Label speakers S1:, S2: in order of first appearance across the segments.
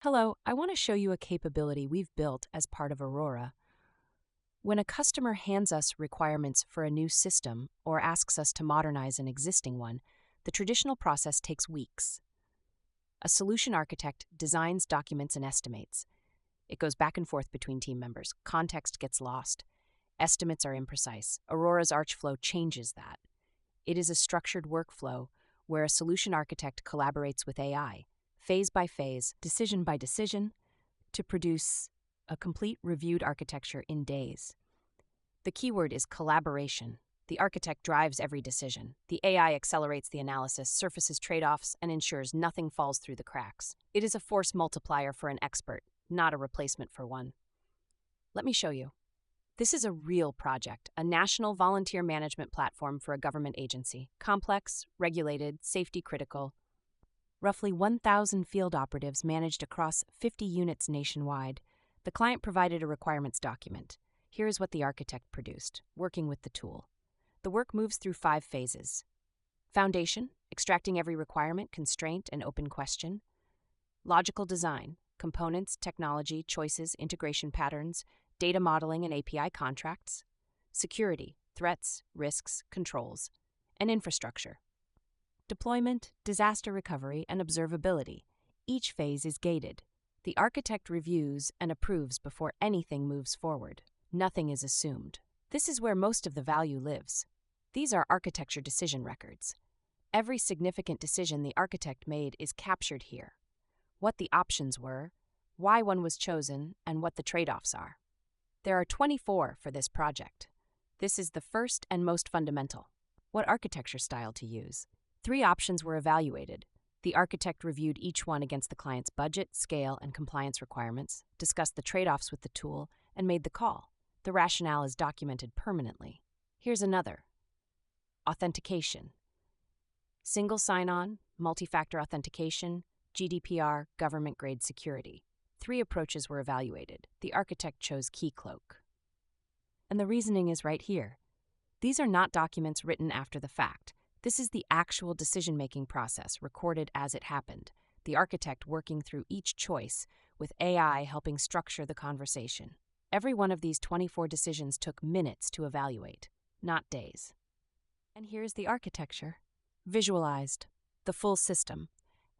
S1: Hello, I want to show you a capability we've built as part of Aurora. When a customer hands us requirements for a new system or asks us to modernize an existing one, the traditional process takes weeks. A solution architect designs, documents, and estimates. It goes back and forth between team members. Context gets lost. Estimates are imprecise. Aurora's ArchFlow changes that. It is a structured workflow where a solution architect collaborates with AI, phase by phase, decision by decision, to produce a complete reviewed architecture in days. The keyword is collaboration. The architect drives every decision. The AI accelerates the analysis, surfaces trade-offs, and ensures nothing falls through the cracks. It is a force multiplier for an expert, not a replacement for one. Let me show you. This is a real project, a national volunteer management platform for a government agency. Complex, regulated, safety critical. Roughly 1,000 field operatives managed across 50 units nationwide. The client provided a requirements document. Here is what the architect produced, working with the tool. The work moves through 5 phases. Foundation, extracting every requirement, constraint, and open question. Logical design, components, technology, choices, integration patterns, data modeling and API contracts. Security, threats, risks, controls. And infrastructure. Deployment, disaster recovery, and observability. Each phase is gated. The architect reviews and approves before anything moves forward. Nothing is assumed. This is where most of the value lives. These are architecture decision records. Every significant decision the architect made is captured here. What the options were, why one was chosen, and what the trade-offs are. There are 24 for this project. This is the first and most fundamental. What architecture style to use? 3 options were evaluated. The architect reviewed each one against the client's budget, scale, and compliance requirements, discussed the trade-offs with the tool, and made the call. The rationale is documented permanently. Here's another. Authentication. Single sign-on, multi-factor authentication, GDPR, government-grade security. 3 approaches were evaluated. The architect chose Keycloak. And the reasoning is right here. These are not documents written after the fact. This is the actual decision-making process recorded as it happened, the architect working through each choice, with AI helping structure the conversation. Every one of these 24 decisions took minutes to evaluate, not days. And here's the architecture. Visualized. The full system.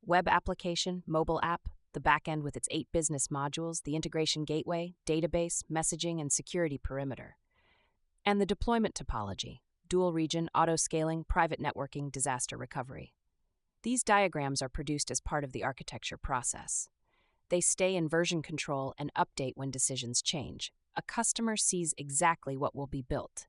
S1: Web application, mobile app, the backend with its 8 business modules, the integration gateway, database, messaging, and security perimeter. And the deployment topology. Dual region, auto-scaling, private networking, disaster recovery. These diagrams are produced as part of the architecture process. They stay in version control and update when decisions change. A customer sees exactly what will be built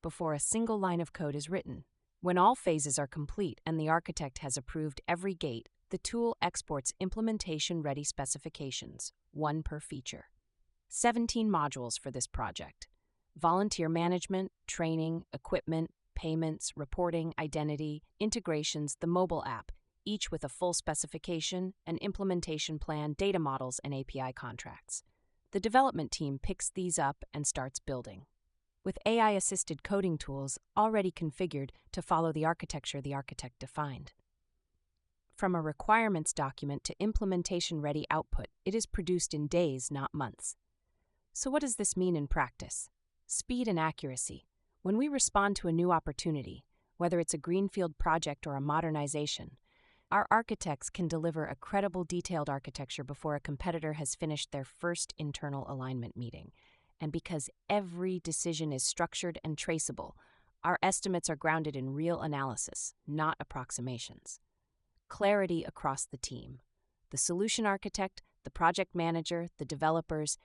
S1: before a single line of code is written. When all phases are complete and the architect has approved every gate, the tool exports implementation-ready specifications, 1 per feature. 17 modules for this project. Volunteer management, training, equipment, payments, reporting, identity, integrations, the mobile app, each with a full specification, an implementation plan, data models, and API contracts. The development team picks these up and starts building, with AI-assisted coding tools already configured to follow the architecture the architect defined. From a requirements document to implementation-ready output, it is produced in days, not months. So what does this mean in practice? Speed and accuracy. When we respond to a new opportunity, whether it's a greenfield project or a modernization, our architects can deliver a credible, detailed architecture before a competitor has finished their first internal alignment meeting. And because every decision is structured and traceable, our estimates are grounded in real analysis, not approximations. Clarity across the team. The solution architect, the project manager, the developers,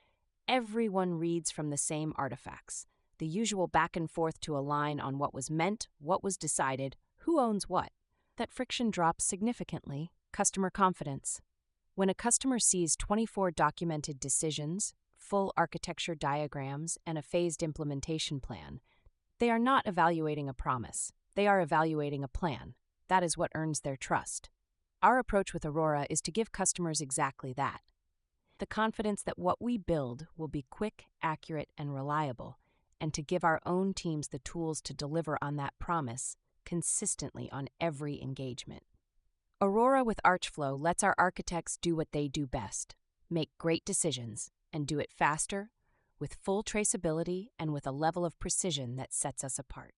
S1: everyone reads from the same artifacts. The usual back and forth to align on what was meant, what was decided, who owns what. That friction drops significantly. Customer confidence. When a customer sees 24 documented decisions, full architecture diagrams, and a phased implementation plan, they are not evaluating a promise. They are evaluating a plan. That is what earns their trust. Our approach with Aurora is to give customers exactly that. The confidence that what we build will be quick, accurate, and reliable, and to give our own teams the tools to deliver on that promise consistently on every engagement. Aurora with ArchFlow lets our architects do what they do best: make great decisions, and do it faster, with full traceability and with a level of precision that sets us apart.